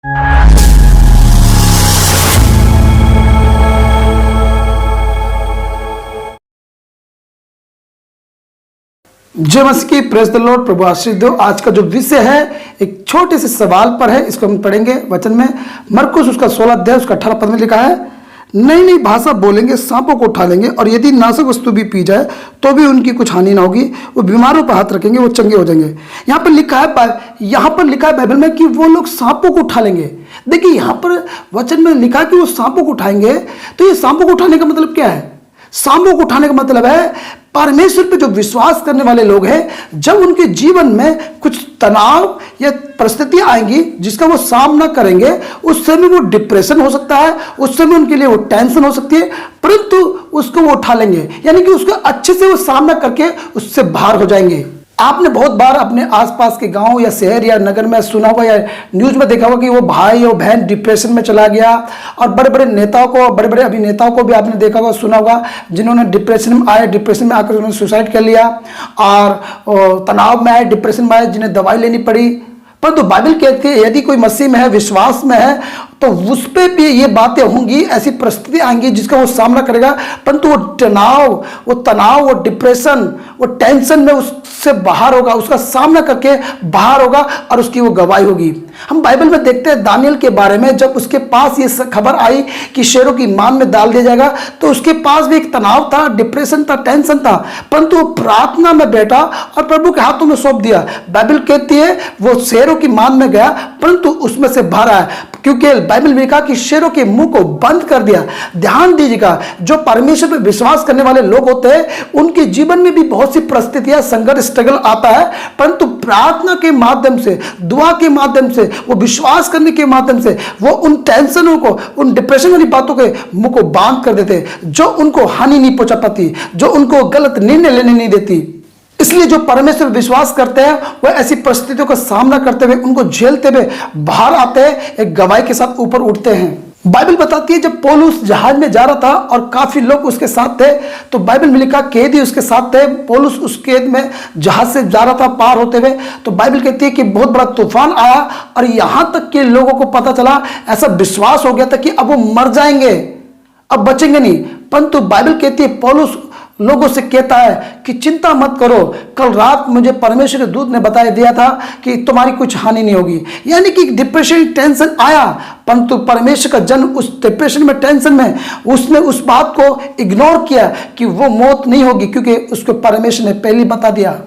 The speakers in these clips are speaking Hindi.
जय मसीह की, प्रेज द लॉर्ड। प्रभु आशीष दो। आज का जो विषय है एक छोटे से सवाल पर है, इसको हम पढ़ेंगे वचन में। मरकुस उसका 16 अध्याय उसका 18 पद में लिखा है, नई नई भाषा बोलेंगे, सांपों को उठा लेंगे, और यदि नाशक वस्तु भी पी जाए तो भी उनकी कुछ हानि ना होगी। वो बीमारों पर हाथ रखेंगे, वो चंगे हो जाएंगे। यहाँ पर लिखा है बाइबल में कि वो लोग सांपों को उठा लेंगे। देखिए यहाँ पर वचन में लिखा कि वो सांपों को उठाएंगे। तो ये सांपों को उठाने का मतलब क्या है? सांपों को उठाने का मतलब है परमेश्वर पे जो विश्वास करने वाले लोग हैं, जब उनके जीवन में कुछ तनाव या परिस्थितियां आएंगी जिसका वो सामना करेंगे, उस समय वो डिप्रेशन हो सकता है, उस समय उनके लिए वो टेंशन हो सकती है, परंतु उसको वो उठा लेंगे, यानी कि उसको अच्छे से वो सामना करके उससे बाहर हो जाएंगे। आपने बहुत बार अपने आसपास के गांव या शहर या नगर में सुना होगा या न्यूज़ में देखा होगा कि वो भाई और बहन डिप्रेशन में चला गया, और बड़े बड़े नेताओं को, बड़े बड़े अभिनेताओं को भी आपने देखा होगा, सुना होगा, जिन्होंने डिप्रेशन में आकर उन्होंने सुसाइड कर लिया, और तनाव में आए, डिप्रेशन में आए, जिन्हें दवाई लेनी पड़ी। परंतु बाइबल कहती है यदि कोई मसीह में है, विश्वास में है, तो उस पर भी ये बातें होंगी, ऐसी परिस्थिति आएंगी जिसका वो सामना करेगा, परंतु वो तनाव, वो डिप्रेशन, वो टेंशन में उससे बाहर होगा, उसका सामना करके बाहर होगा, और उसकी वो गवाही होगी। हम बाइबल में देखते हैं दानियल के बारे में, जब उसके पास ये खबर आई कि शेरों की मान में डाल दिया जाएगा, तो उसके पास भी एक तनाव था, डिप्रेशन था, टेंशन था, परंतु वो प्रार्थना में बैठा और प्रभु के हाथों में सौंप दिया। बाइबल कहती है वो शेरों की मान में गया, परंतु उसमें से बाहर आया, क्योंकि बाइबल में कहा कि शेरों के मुंह को बंद कर दिया। ध्यान दीजिएगा, जो परमेश्वर पर विश्वास करने वाले लोग होते हैं उनके जीवन में भी बहुत सी परिस्थितियां, संघर्ष, स्ट्रगल आता है, परंतु प्रार्थना के माध्यम से, दुआ के माध्यम से, वो विश्वास करने के माध्यम से वो उन टेंशनों को, उन डिप्रेशन वाली बातों के मुंह को बांध कर देते, जो उनको हानि नहीं पहुंचा पाती, जो उनको गलत निर्णय लेने नहीं देती। इसलिए जो परमेश्वर विश्वास करते हैं वह ऐसी परिस्थितियों का सामना करते हुए, उनको झेलते हुए बाहर आते हैं, एक गवाही के साथ ऊपर उठते हैं। बाइबल बताती है जब पौलुस जहाज में जा रहा था और काफी लोग उसके साथ थे, तो बाइबल में लिखा कैदी उसके साथ थे। पौलुस उस कैद में जहाज से जा रहा था पार होते हुए, तो बाइबल कहती है कि बहुत बड़ा तूफान आया, और यहां तक कि लोगों को पता चला, ऐसा विश्वास हो गया था कि अब वो मर जाएंगे, अब बचेंगे नहीं। परंतु बाइबल कहती है पौलुस लोगों से कहता है कि चिंता मत करो, कल रात मुझे परमेश्वर के दूत ने बता दिया था कि तुम्हारी कुछ हानि नहीं होगी। यानी कि डिप्रेशन, टेंशन आया, परंतु परमेश्वर का जन उस डिप्रेशन में, टेंशन में, उसने उस बात को इग्नोर किया कि वो मौत नहीं होगी, क्योंकि उसको परमेश्वर ने पहले बता दिया।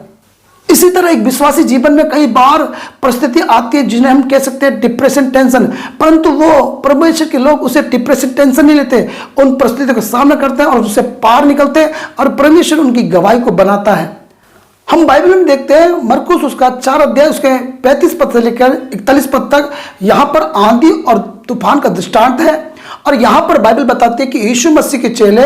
इसी तरह एक विश्वासी जीवन में कई बार परिस्थिति आती है जिन्हें हम कह सकते हैं डिप्रेशन, टेंशन, परंतु वो परमेश्वर के लोग उसे डिप्रेशन, टेंशन नहीं लेते, उन परिस्थितियों का सामना करते हैं और उससे पार निकलते हैं, और परमेश्वर उनकी गवाही को बनाता है। हम बाइबल में देखते हैं मरकुस उसका 4 अध्याय उसके 35 पद से लेकर 41 पद तक, यहाँ पर आंधी और तूफान का दृष्टांत है। और यहाँ पर बाइबल बताती है कि यीशु मसीह के चेले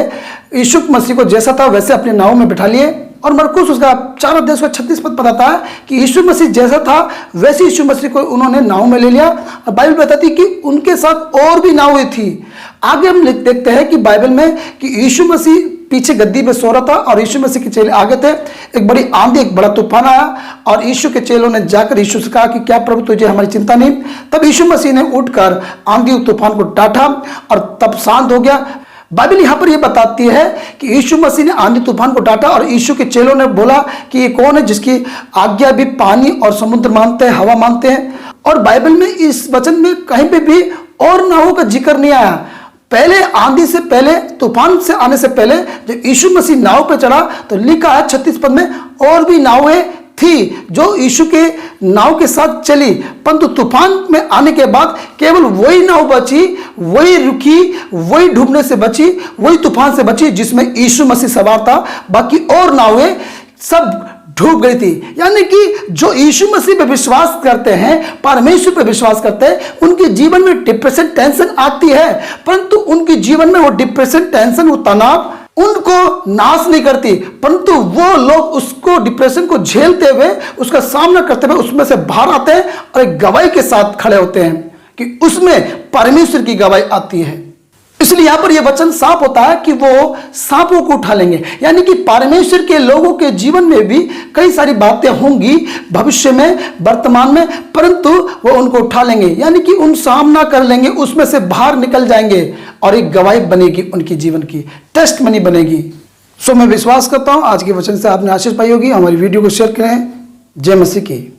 यीशु मसीह को जैसा था वैसे अपने नाव में बिठा लिए, और मरकुस उसका 4 अध्याय उसका 36 पद बताता है कि यीशु मसीह जैसा था वैसे यीशु मसीह को उन्होंने नाव में ले लिया। और बाइबल बताती है कि उनके साथ और भी नावें थी। आगे हम देखते हैं कि बाइबल में कि यीशु मसीह पीछे गद्दी पे सो रहा था और यीशु मसीह के चेले आगे थे। एक बड़ी आंधी, एक बड़ा तूफान आया, और यीशु के चेलों ने जाकर यीशु से कहा कि क्या प्रभु तुझे हमारी चिंता नहीं? तब यीशु मसीह ने उठकर आंधी और तूफान को डांटा और तब शांत हो गया। बाइबल यहाँ पर यह बताती है कि यीशु मसीह ने आंधी तूफान को डांटा, और यीशु के चेलों ने बोला कि ये कौन है जिसकी आज्ञा भी पानी और समुद्र मानते हैं, हवा मानते हैं। और बाइबल में इस वचन में कहीं पे भी और नावों का जिक्र नहीं आया। पहले आंधी से पहले, तूफान से आने से पहले जब यीशु मसीह नाव पे चढ़ा, तो लिखा है 36 पद में, और भी नावें थी जो यीशु के नाव के साथ चली, परंतु तूफान में आने के बाद केवल वही नाव बची, वही रुकी, वही डूबने से बची, वही तूफान से बची जिसमें यीशु मसीह सवार था। बाकी और नावें सब डूब गई थी। यानी कि जो यीशु मसीह पे विश्वास करते हैं, परमेश्वर पे विश्वास करते हैं, उनके जीवन में डिप्रेशन, टेंशन आती है, परंतु उनके जीवन में वो डिप्रेशन, टेंशन, वो तनाव उनको नाश नहीं करती, परंतु वो लोग उसको, डिप्रेशन को झेलते हुए, उसका सामना करते हुए उसमें से बाहर आते हैं और एक गवाही के साथ खड़े होते हैं कि उसमें परमेश्वर की गवाही आती है। इसलिए यहां पर यह वचन साफ होता है कि वो सांपों को उठा लेंगे, यानी कि परमेश्वर के लोगों के जीवन में भी कई सारी बातें होंगी भविष्य में, वर्तमान में, परंतु वो उनको उठा लेंगे, यानी कि उन सामना कर लेंगे, उसमें से बाहर निकल जाएंगे और एक गवाही बनेगी उनकी जीवन की, टेस्ट मनी बनेगी। सो मैं विश्वास करता हूं आज के वचन से आपने आशीष पाई होगी। हमारी वीडियो को शेयर करें। जय मसीह की।